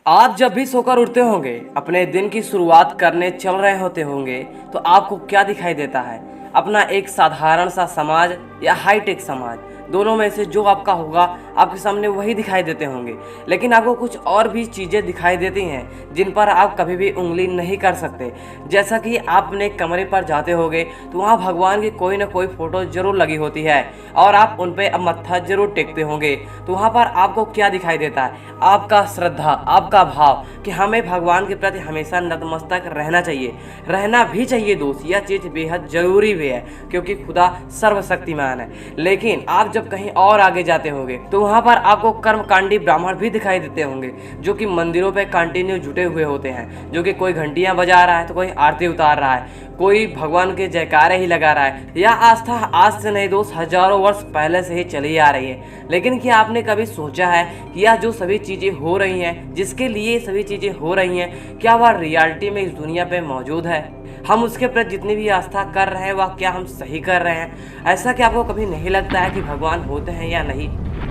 आप जब भी सोकर उठते होंगे, अपने दिन की शुरुआत करने चल रहे होते होंगे, तो आपको क्या दिखाई देता है? अपना एक साधारण सा समाज या हाईटेक समाज, दोनों में से जो आपका होगा आपके सामने वही दिखाई देते होंगे। लेकिन आपको कुछ और भी चीज़ें दिखाई देती हैं जिन पर आप कभी भी उंगली नहीं कर सकते। जैसा कि आप अपने कमरे पर जाते होंगे तो वहाँ भगवान की कोई ना कोई फ़ोटो ज़रूर लगी होती है और आप उन पर मत्था ज़रूर टेकते होंगे। तो वहाँ पर आपको क्या दिखाई देता है? आपका श्रद्धा, आपका भाव कि हमें भगवान के प्रति हमेशा नतमस्तक रहना चाहिए, रहना भी चाहिए दोस्त। यह चीज़ बेहद ज़रूरी भी है क्योंकि खुदा सर्वशक्तिमान है। लेकिन आप जब कहीं और आगे जाते होंगे तो वहाँ पर आपको कर्मकांडी ब्राह्मण भी दिखाई देते होंगे जो कि मंदिरों पे कंटिन्यू जुटे हुए होते हैं, जो कि कोई घंटियाँ बजा रहा है तो कोई आरती उतार रहा है, कोई भगवान के जयकारे ही लगा रहा है। यह आस्था आज से नहीं दोस्त, हजारों वर्ष पहले से ही चली आ रही है। लेकिन क्या आपने कभी सोचा है कि यह जो सभी चीज़ें हो रही हैं, जिसके लिए सभी चीज़ें हो रही हैं, क्या वह रियलिटी में इस दुनिया पे मौजूद है? हम उसके प्रति जितनी भी आस्था कर रहे हैं वह क्या हम सही कर रहे हैं? ऐसा क्या आपको कभी नहीं लगता है कि भगवान होते हैं या नहीं?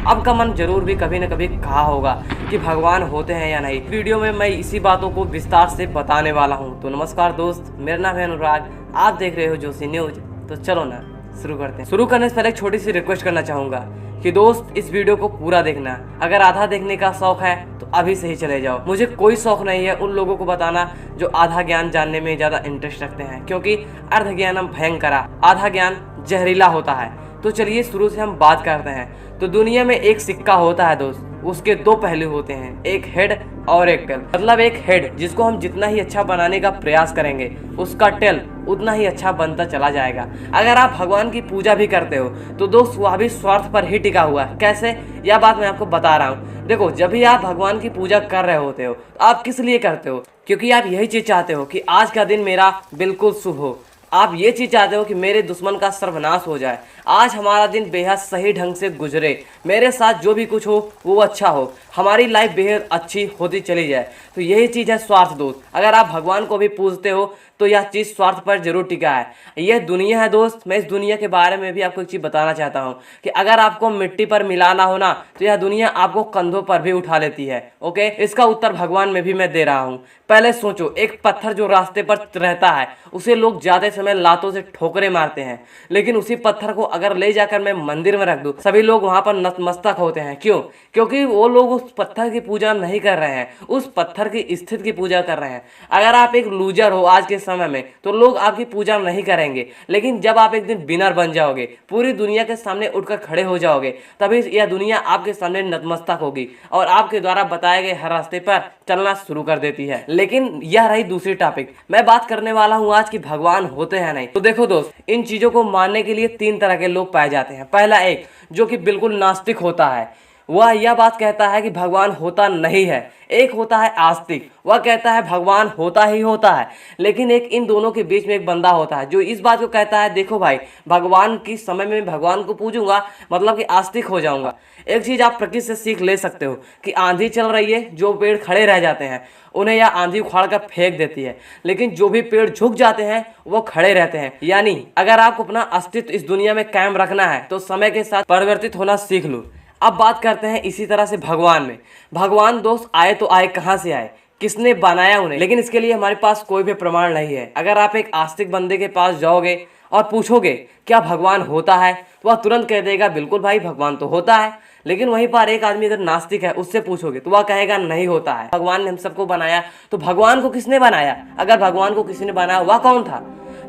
आपका मन जरूर भी कभी न कभी कहा होगा कि भगवान होते हैं या नहीं। वीडियो में मैं इसी बातों को विस्तार से बताने वाला हूं। तो नमस्कार दोस्त, मेरा नाम है अनुराग, आप देख रहे हो जोशी न्यूज। तो चलो ना शुरू करते हैं। शुरू करने से पहले एक छोटी सी रिक्वेस्ट करना चाहूँगा कि दोस्त इस वीडियो को पूरा देखना। अगर आधा देखने का शौक है तो अभी से ही चले जाओ। मुझे कोई शौक नहीं है उन लोगों को बताना जो आधा ज्ञान जानने में ज़्यादा इंटरेस्ट रखते हैं, क्योंकि अर्ध ज्ञानम भयंकरा, आधा ज्ञान जहरीला होता है। तो चलिए शुरू से हम बात करते हैं। तो दुनिया में एक सिक्का होता है दोस्त, उसके दो पहलू होते हैं, एक हेड और एक टेल। मतलब एक हेड जिसको हम जितना ही अच्छा बनाने का प्रयास करेंगे, उसका टेल उतना ही अच्छा बनता चला जाएगा। अगर आप भगवान की पूजा भी करते हो तो दोस्त वह भी स्वार्थ पर ही टिका हुआ है। कैसे? यह बात मैं आपको बता रहा हूँ। देखो, जब भी आप भगवान की पूजा कर रहे होते हो तो आप किस लिए करते हो? क्योंकि आप यही चीज़ चाहते हो कि आज का दिन मेरा बिल्कुल शुभ हो। आप ये चीज़ चाहते हो कि मेरे दुश्मन का सर्वनाश हो जाए, आज हमारा दिन बेहद सही ढंग से गुजरे, मेरे साथ जो भी कुछ हो वो अच्छा हो, हमारी लाइफ बेहद अच्छी होती चली जाए। तो यही चीज़ है स्वार्थ दोस्त। अगर आप भगवान को भी पूजते हो तो यह चीज़ स्वार्थ पर जरूर टिका है। यह दुनिया है दोस्त। मैं इस दुनिया के बारे में भी आपको एक चीज़ बताना चाहता हूँ कि अगर आपको मिट्टी पर मिलाना हो ना तो यह दुनिया आपको कंधों पर भी उठा लेती है। ओके, इसका उत्तर भगवान में भी मैं दे रहा हूँ। पहले सोचो, एक पत्थर जो रास्ते पर रहता है उसे लोग जाते समय लातों से ठोकरे मारते हैं, लेकिन उसी पत्थर को अगर ले जाकर मैं मंदिर में रख दूं, सभी लोग वहां पर नतमस्तक होते हैं। क्यों? क्योंकि वो लोग उस पत्थर की पूजा नहीं कर रहे हैं, उस पत्थर की स्थिति की पूजा कर रहे हैं। अगर आप एक लूजर हो आज के समय में तो लोग आपकी पूजा नहीं करेंगे, लेकिन जब आप एक दिन विनर बन जाओगे, पूरी दुनिया के सामने उठकर खड़े हो जाओगे, तभी यह दुनिया आपके सामने नतमस्तक होगी और आपके द्वारा बताए गए हर रास्ते पर चलना शुरू कर देती है। लेकिन यह रही दूसरी टॉपिक। मैं बात करने वाला हूँ आज कि भगवान होते हैं नहीं। तो देखो दोस्त, इन चीजों को मानने के लिए तीन तरह के लोग पाए जाते हैं। पहला एक जो कि बिल्कुल नास्तिक होता है, वह यह बात कहता है कि भगवान होता नहीं है। एक होता है आस्तिक, वह कहता है भगवान होता ही होता है। लेकिन एक इन दोनों के बीच में एक बंदा होता है जो इस बात को कहता है, देखो भाई, भगवान की समय में भगवान को पूजूंगा मतलब कि आस्तिक हो जाऊंगा। एक चीज आप प्रकृति से सीख ले सकते हो कि आंधी चल रही है, जो पेड़ खड़े रह जाते हैं उन्हें यह आंधी उखाड़ कर फेंक देती है, लेकिन जो भी पेड़ झुक जाते हैं वो खड़े रहते हैं। यानी अगर आपको अपना अस्तित्व इस दुनिया में कायम रखना है तो समय के साथ परिवर्तित होना सीख लो। अब बात करते हैं इसी तरह से भगवान में। भगवान दोस्त आए तो आए कहाँ से आए, किसने बनाया उन्हें? लेकिन इसके लिए हमारे पास कोई भी प्रमाण नहीं है। अगर आप एक आस्तिक बंदे के पास जाओगे और पूछोगे क्या भगवान होता है तो वह तुरंत कह देगा बिल्कुल भाई भगवान तो होता है। लेकिन वहीं पर एक आदमी अगर नास्तिक है उससे पूछोगे तो वह कहेगा नहीं होता है। भगवान ने हम सबको बनाया, तो भगवान को किसने बनाया? अगर भगवान को किसी ने बनाया वह कौन था?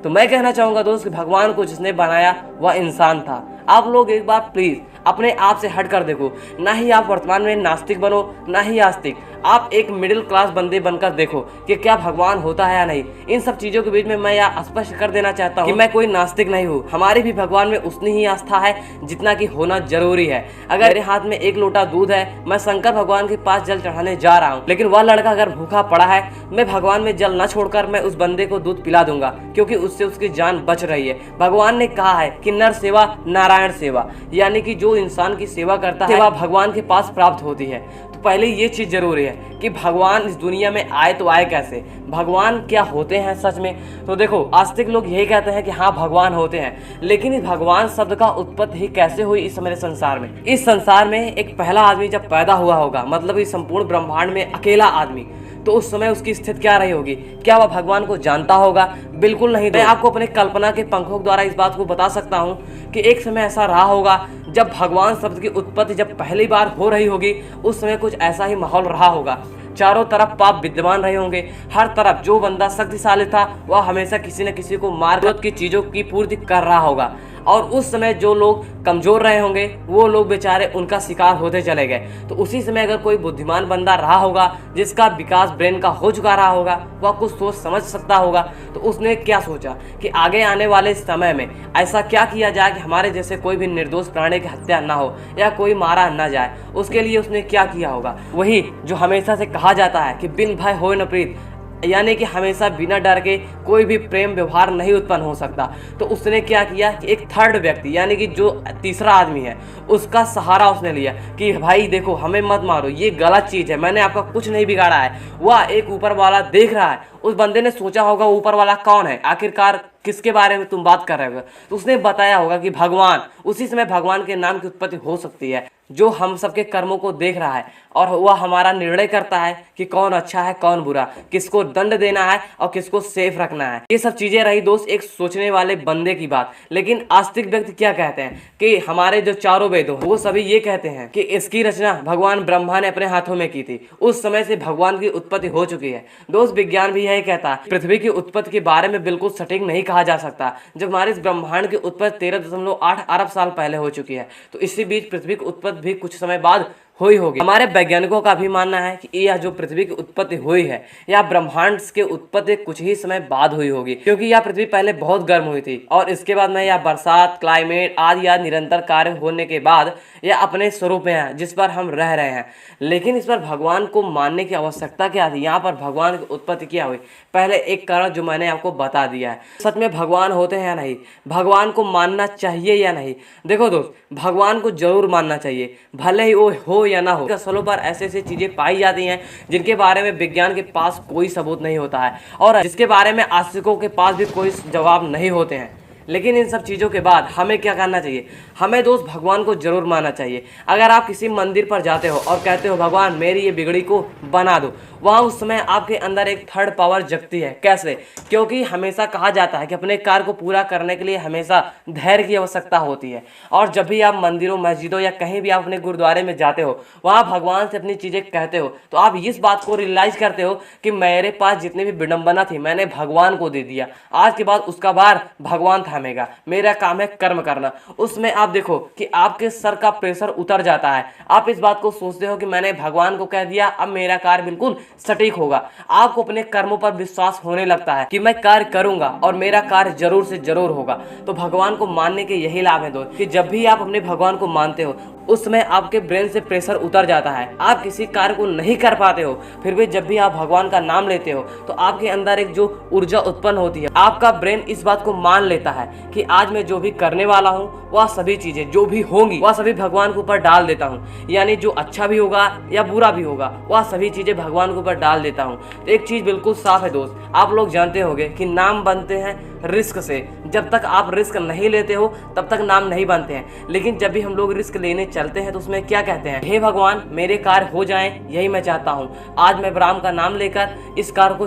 तो मैं कहना चाहूंगा दोस्त कि भगवान को जिसने बनाया वह इंसान था। आप लोग एक बार प्लीज अपने आप से हट कर देखो। ना ही आप वर्तमान में नास्तिक बनो, ना ही आस्तिक। आप एक मिडिल क्लास बंदे बनकर देखो कि क्या भगवान होता है या नहीं। इन सब चीजों के बीच में मैं यह स्पष्ट कर देना चाहता हूँ कि मैं कोई नास्तिक नहीं हूँ। हमारी भी भगवान में उतनी ही आस्था है जितना कि होना जरूरी है। अगर मेरे हाथ में एक लोटा दूध है, मैं शंकर भगवान के पास जल चढ़ाने जा रहा हूँ, लेकिन वह लड़का अगर भूखा पड़ा है, मैं भगवान में जल न छोड़कर मैं उस बंदे को दूध पिला दूंगा, क्योंकि उससे उसकी जान बच रही है। भगवान ने कहा है कि नर सेवा नारायण सेवा, यानी कि जो इंसान की सेवा करता है सेवा भगवान के पास प्राप्त होती है। तो तो पहले ये चीज़ जरूरी है कि भगवान इस दुनिया में आए तो आए कैसे, भगवान क्या होते हैं सच में। तो देखो आस्तिक लोग यही कहते हैं कि हाँ भगवान होते हैं, लेकिन इस भगवान शब्द का उत्पत्ति ही कैसे हुई इस हमारे संसार में। इस संसार में एक पहला आदमी जब पैदा हुआ होगा, मतलब इस संपूर्ण ब्रह्मांड में अकेला आदमी, तो उस समय उसकी स्थिति क्या रही होगी? क्या वह भगवान को जानता होगा? बिल्कुल नहीं। मैं आपको अपने कल्पना के पंखों द्वारा इस बात को बता सकता हूँ कि एक समय ऐसा रहा होगा जब भगवान शब्द की उत्पत्ति जब पहली बार हो रही होगी, उस समय कुछ ऐसा ही माहौल रहा होगा। चारों तरफ पाप विद्यमान रहे होंगे, हर तरफ जो बंदा शक्तिशाली था वह हमेशा किसी न किसी को मार जरूरत की चीजों की पूर्ति कर रहा होगा, और उस समय जो लोग कमजोर रहे होंगे वो लोग बेचारे उनका शिकार होते चले गए। तो उसी समय अगर कोई बुद्धिमान बंदा रहा होगा जिसका विकास ब्रेन का हो चुका रहा होगा, वह कुछ सोच समझ सकता होगा, तो उसने क्या सोचा कि आगे आने वाले समय में ऐसा क्या किया जाए कि हमारे जैसे कोई भी निर्दोष प्राणी की हत्या ना हो या कोई मारा ना जाए। उसके लिए उसने क्या किया होगा? वही जो हमेशा से कहा जाता है कि बिन भय होए न प्रीत, यानी कि हमेशा बिना डर के कोई भी प्रेम व्यवहार नहीं उत्पन्न हो सकता। तो उसने क्या किया कि एक थर्ड व्यक्ति, यानी कि जो तीसरा आदमी है, उसका सहारा उसने लिया कि भाई देखो हमें मत मारो, ये गलत चीज़ है, मैंने आपका कुछ नहीं बिगाड़ा है। वह एक ऊपर वाला देख रहा है। उस बंदे ने सोचा होगा ऊपर वाला कौन है, आखिरकार किसके बारे में तुम बात कर रहे हो? तो उसने बताया होगा कि भगवान। उसी समय भगवान के नाम की उत्पत्ति हो सकती है, जो हम सबके कर्मों को देख रहा है और वह हमारा निर्णय करता है कि कौन अच्छा है कौन बुरा, किसको दंड देना है और किसको सेफ रखना है। ये सब चीजें रही दोस्त एक सोचने वाले बंदे की बात। लेकिन आस्तिक व्यक्ति क्या कहते हैं कि हमारे जो चारों वेद वो सभी ये कहते हैं कि इसकी रचना भगवान ब्रह्मा ने अपने हाथों में की थी। उस समय से भगवान की उत्पत्ति हो चुकी है। दोस्त विज्ञान भी यही कहता है, पृथ्वी की उत्पत्ति के बारे में बिल्कुल सटीक नहीं कहा जा सकता। जब हमारे इस ब्रह्मांड की उत्पत्ति 13.8 अरब साल पहले हो चुकी है, तो इसी बीच पृथ्वी की उत्पत्ति भी कुछ समय बाद हुई होगी। हमारे वैज्ञानिकों का भी मानना है कि यह जो पृथ्वी की उत्पत्ति हुई है, यह ब्रह्मांड के उत्पत्ति कुछ ही समय बाद हुई होगी, क्योंकि यह पृथ्वी पहले बहुत गर्म हुई थी और इसके बाद में यह बरसात, क्लाइमेट आदि या निरंतर कार्य होने के बाद यह अपने स्वरूप में है जिस पर हम रह रहे हैं। लेकिन इस पर भगवान को मानने की आवश्यकता क्या थी? यहाँ पर भगवान की उत्पत्ति क्या हुई? पहले एक कारण जो मैंने आपको बता दिया है। सच में भगवान होते हैं या नहीं, भगवान को मानना चाहिए या नहीं? देखो दोस्त, भगवान को जरूर मानना चाहिए, भले ही वो हो या ना हो। स्थलों पर ऐसे ऐसी चीजें पाई जाती हैं जिनके बारे में विज्ञान के पास कोई सबूत नहीं होता है और जिसके बारे में आस्तिकों के पास भी कोई जवाब नहीं होते हैं। लेकिन इन सब चीज़ों के बाद हमें क्या करना चाहिए? हमें दोस्त भगवान को जरूर मानना चाहिए। अगर आप किसी मंदिर पर जाते हो और कहते हो भगवान मेरी ये बिगड़ी को बना दो, वहाँ उस समय आपके अंदर एक थर्ड पावर जगती है। कैसे? क्योंकि हमेशा कहा जाता है कि अपने कार्य को पूरा करने के लिए हमेशा धैर्य की आवश्यकता होती है। और जब भी आप मंदिरों, मस्जिदों या कहीं भी आप अपने गुरुद्वारे में जाते हो, वहाँ भगवान से अपनी चीज़ें कहते हो, तो आप इस बात को रियलाइज करते हो कि मेरे पास जितनी भी विडंबना थी मैंने भगवान को दे दिया, आज के बाद उसका भार भगवान थामेगा, मेरा काम है कर्म करना। उसमें आप देखो कि आपके सर का प्रेशर उतर जाता है। आप इस बात को सोचते हो कि मैंने भगवान को कह दिया, अब मेरा कार्य बिल्कुल सटीक होगा। आपको अपने कर्मों पर विश्वास होने लगता है कि मैं कार्य करूंगा और मेरा कार्य जरूर से जरूर होगा। तो भगवान को मानने के यही लाभ है दोस्त कि जब भी आप अपने भगवान को मानते हो उस समय आपके ब्रेन से प्रेशर उतर जाता है। आप किसी कार्य को नहीं कर पाते हो, फिर भी जब भी आप भगवान का नाम लेते हो तो आपके अंदर एक जो ऊर्जा उत्पन्न होती है, आपका ब्रेन इस बात को मान लेता है कि आज मैं जो भी करने वाला हूँ वह सभी चीजें जो भी होंगी वह सभी भगवान के ऊपर डाल देता हूँ। यानी जो अच्छा भी होगा या बुरा भी होगा वह सभी चीजें भगवान के ऊपर डाल देता हूँ। तो एक चीज बिल्कुल साफ है दोस्त, आप लोग जानते होंगे कि नाम बनते हैं रिस्क से। जब तक आप रिस्क नहीं लेते हो तब तक नाम नहीं बनते हैं। लेकिन जब भी हम लोग रिस्क लेने चलते हैं तो उसमें क्या कहते हैं? हे भगवान मेरे कार्य हो जाएं, यही मैं चाहता हूँ। आज मैं राम का नाम लेकर इस कार्य को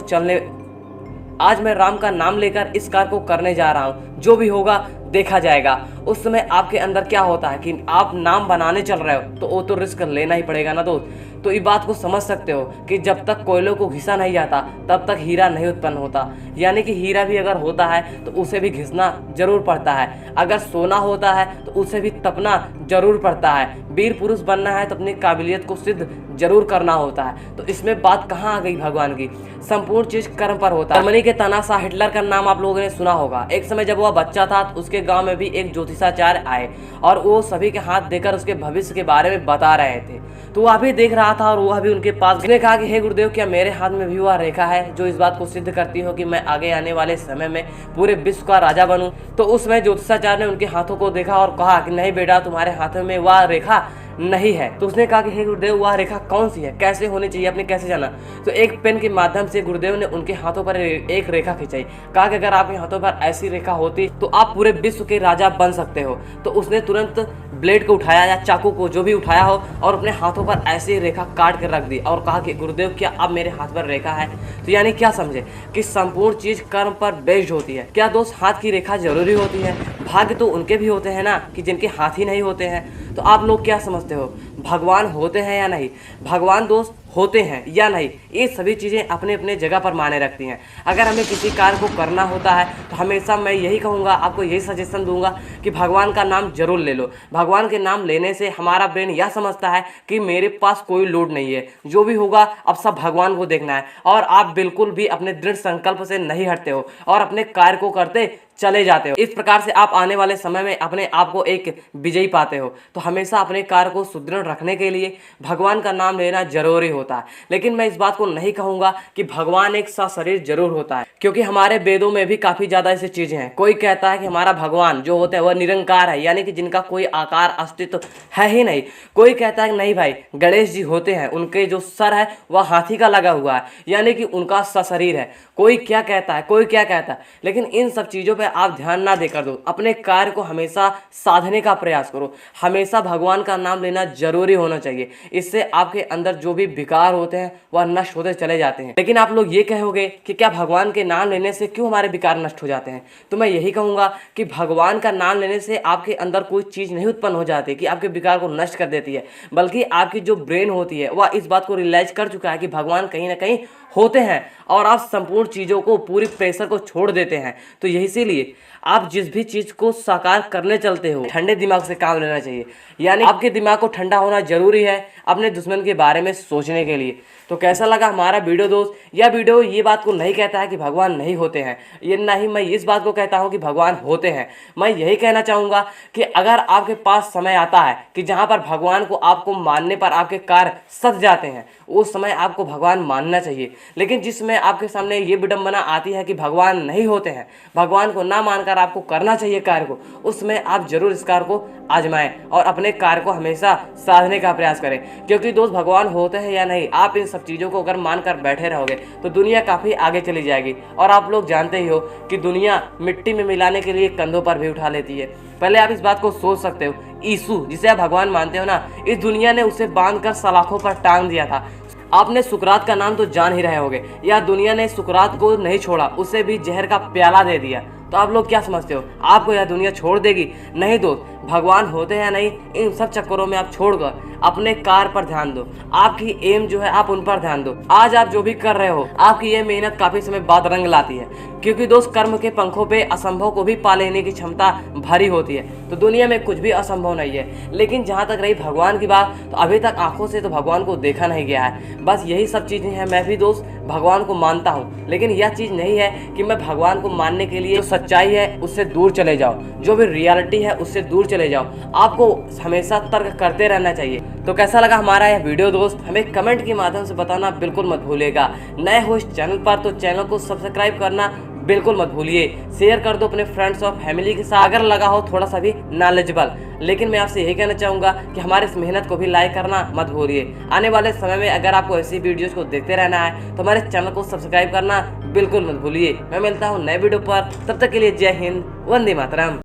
इस कार्य को करने जा रहा हूँ, जो भी होगा देखा जाएगा। उस समय आपके अंदर क्या होता है कि आप नाम बनाने चल रहे हो तो वो तो रिस्क लेना ही पड़ेगा ना दोस्त। तो इस बात को समझ सकते हो कि जब तक कोयलों को घिसा नहीं जाता तब तक हीरा नहीं उत्पन्न होता। यानी कि हीरा भी अगर होता है तो उसे भी घिसना जरूर पड़ता है। अगर सोना होता है तो उसे भी तपना जरूर पड़ता है। वीर पुरुष बनना है तो अपनी काबिलियत को सिद्ध जरूर करना होता है। तो इसमें बात कहाँ आ गई भगवान की? संपूर्ण चीज कर्म पर होता है। जर्मनी के तानाशाह हिटलर का नाम आप लोगों ने सुना होगा। एक समय जब वह बच्चा था तो उसके गांव में भी एक ज्योतिषाचार्य आए और वो सभी के हाथ देकर उसके भविष्य के बारे में बता रहे थे। तो वह भी देख रहा था और वह भी उनके पास। उसने कहा कि हे गुरुदेव, क्या मेरे हाथ में भी वह रेखा है जो इस बात को सिद्ध करती हो कि मैं आगे आने वाले समय में पूरे विश्व का राजा बनूं? तो उस समय ज्योतिषाचार्य ने उनके हाथों को देखा और कहा कि नहीं बेटा, तुम्हारे हाथों में वह रेखा नहीं है। तो उसने कहा कि हे गुरुदेव, वह रेखा कौन सी है, कैसे होनी चाहिए, आपने कैसे जाना? तो एक पेन के माध्यम से गुरुदेव ने उनके हाथों पर एक रेखा खिंचाई। कहा कि अगर आपके हाथों पर ऐसी रेखा होती तो आप पूरे विश्व के राजा बन सकते हो। तो उसने तुरंत ब्लेड को उठाया या चाकू को, जो भी उठाया हो, और अपने हाथों पर ऐसी रेखा काट कर रख दी और कहा कि गुरुदेव, क्या अब मेरे हाथ पर रेखा है? तो यानी क्या समझे कि संपूर्ण चीज कर्म पर बेस्ड होती है। क्या दोस्त हाथ की रेखा जरूरी होती है? भाग्य तो उनके भी होते हैं ना, कि जिनके हाथ ही नहीं होते हैं। तो आप लोग क्या समझते हो, भगवान होते हैं या नहीं? भगवान दोस्त होते हैं या नहीं, ये सभी चीज़ें अपने अपने जगह पर मायने रखती हैं। अगर हमें किसी कार्य को करना होता है तो हमेशा मैं यही कहूँगा, आपको यही सजेशन दूंगा कि भगवान का नाम जरूर ले लो। भगवान के नाम लेने से हमारा ब्रेन यह समझता है कि मेरे पास कोई लोड नहीं है, जो भी होगा अब सब भगवान को देखना है। और आप बिल्कुल भी अपने दृढ़ संकल्प से नहीं हटते हो और अपने कार्य को करते चले जाते हो। इस प्रकार से आप आने वाले समय में अपने आप को एक विजयी पाते हो। तो हमेशा अपने कार्य को सुदृढ़ रखने के लिए भगवान का नाम लेना जरूरी होता है। लेकिन मैं इस बात को नहीं कहूँगा कि भगवान एक सशरीर जरूर होता है, क्योंकि हमारे वेदों में भी काफ़ी ज़्यादा ऐसी चीज़ें हैं। कोई कहता है कि हमारा भगवान जो होता है वह निरंकार है, यानी कि जिनका कोई आकार अस्तित्व है ही नहीं। कोई कहता है कि नहीं भाई, गणेश जी होते हैं, उनके जो सर है वह हाथी का लगा हुआ है, यानी कि उनका सशरीर है। कोई क्या कहता है, कोई क्या कहता है, लेकिन इन सब चीज़ों पर आप ध्यान ना देकर दो, अपने कार्य को हमेशा साधने का प्रयास करो। हमेशा भगवान का नाम लेना जरूरी होना चाहिए। इससे आपके अंदर जो भी विकार होते हैं वह नष्ट होते चले जाते हैं। लेकिन आप लोग ये कहोगे कि क्या भगवान के नाम लेने से क्यों हमारे विकार नष्ट हो जाते हैं? तो मैं यही कहूँगा कि भगवान का नाम लेने से आपके अंदर कोई चीज़ नहीं उत्पन्न हो जाती कि आपके विकार को नष्ट कर देती है, बल्कि आपकी जो ब्रेन होती है वह इस बात को रियलाइज कर चुका है कि भगवान कहीं ना कहीं होते हैं, और आप संपूर्ण चीज़ों को, पूरी प्रेशर को छोड़ देते हैं। तो यही इसीलिए आप जिस भी चीज़ को साकार करने चलते हो, ठंडे दिमाग से काम लेना चाहिए। यानी आपके दिमाग को ठंडा होना जरूरी है अपने दुश्मन के बारे में सोचने के लिए। तो कैसा लगा हमारा वीडियो दोस्त? यह वीडियो ये बात को नहीं कहता है कि भगवान नहीं होते हैं, ये ना ही मैं इस बात को कहता हूँ कि भगवान होते हैं। मैं यही कहना चाहूँगा कि अगर आपके पास समय आता है कि जहाँ पर भगवान को आपको मानने पर आपके कार्य सध जाते हैं, उस समय आपको भगवान मानना चाहिए। लेकिन जिसमें आपके सामने ये विडंबना आती है कि भगवान नहीं होते हैं, भगवान को ना मानकर आपको करना चाहिए कार्य को, उसमें आप जरूर इस कार्य को आजमाएं और अपने कार्य को हमेशा साधने का प्रयास करें। क्योंकि दोस्त, भगवान होते हैं या नहीं, आप इन सब चीज़ों को अगर मानकर बैठे रहोगे तो दुनिया काफ़ी आगे चली जाएगी। और आप लोग जानते ही हो कि दुनिया मिट्टी में मिलाने के लिए कंधों पर भी उठा लेती है। पहले आप इस बात को सोच सकते हो, यीशु जिसे आप भगवान मानते हो ना, इस दुनिया ने उसे बांधकर सलाखों पर टांग दिया था। आपने सुकरात का नाम तो जान ही रहे होगे, या दुनिया ने सुकरात को नहीं छोड़ा, उसे भी जहर का प्याला दे दिया। तो आप लोग क्या समझते हो, आपको यह दुनिया छोड़ देगी? नहीं दोस्त, भगवान होते हैं नहीं, इन सब चक्करों में आप छोड़कर अपने कार्य पर ध्यान दो। आपकी एम जो है आप उन पर ध्यान दो। आज आप जो भी कर रहे हो, आपकी ये मेहनत काफी समय बाद रंग लाती है, क्योंकि दोस्त कर्म के पंखों पे असंभव को भी पा लेने की क्षमता भारी होती है। तो दुनिया में कुछ भी असंभव नहीं है। लेकिन जहाँ तक रही भगवान की बात, तो अभी तक आंखों से तो भगवान को देखा नहीं गया है। बस यही सब चीजें हैं। मैं भी दोस्त भगवान को मानता हूँ, लेकिन यह चीज नहीं है कि मैं भगवान को मानने के लिए जो सच्चाई है उससे दूर चले जाओ, जो भी रियलिटी है उससे दूर चले जाओ। आपको हमेशा तर्क करते रहना चाहिए। तो कैसा लगा हमारा यह वीडियो दोस्त, हमें कमेंट के माध्यम से बताना बिल्कुल मत भूलिएगा। नए हो इस चैनल पर तो चैनल को सब्सक्राइब करना बिल्कुल मत भूलिए। शेयर कर दो अपने फ्रेंड्स और फैमिली के साथ, अगर लगा हो थोड़ा सा भी नॉलेजेबल। लेकिन मैं आपसे यही कहना चाहूँगा कि हमारे इस मेहनत को भी लाइक करना मत भूलिए। आने वाले समय में अगर आपको ऐसी वीडियोस को देखते रहना है तो हमारे चैनल को सब्सक्राइब करना बिल्कुल मत भूलिए। मैं मिलता हूँ नए वीडियो पर, तब तक के लिए जय हिंद, वंदे मातरम।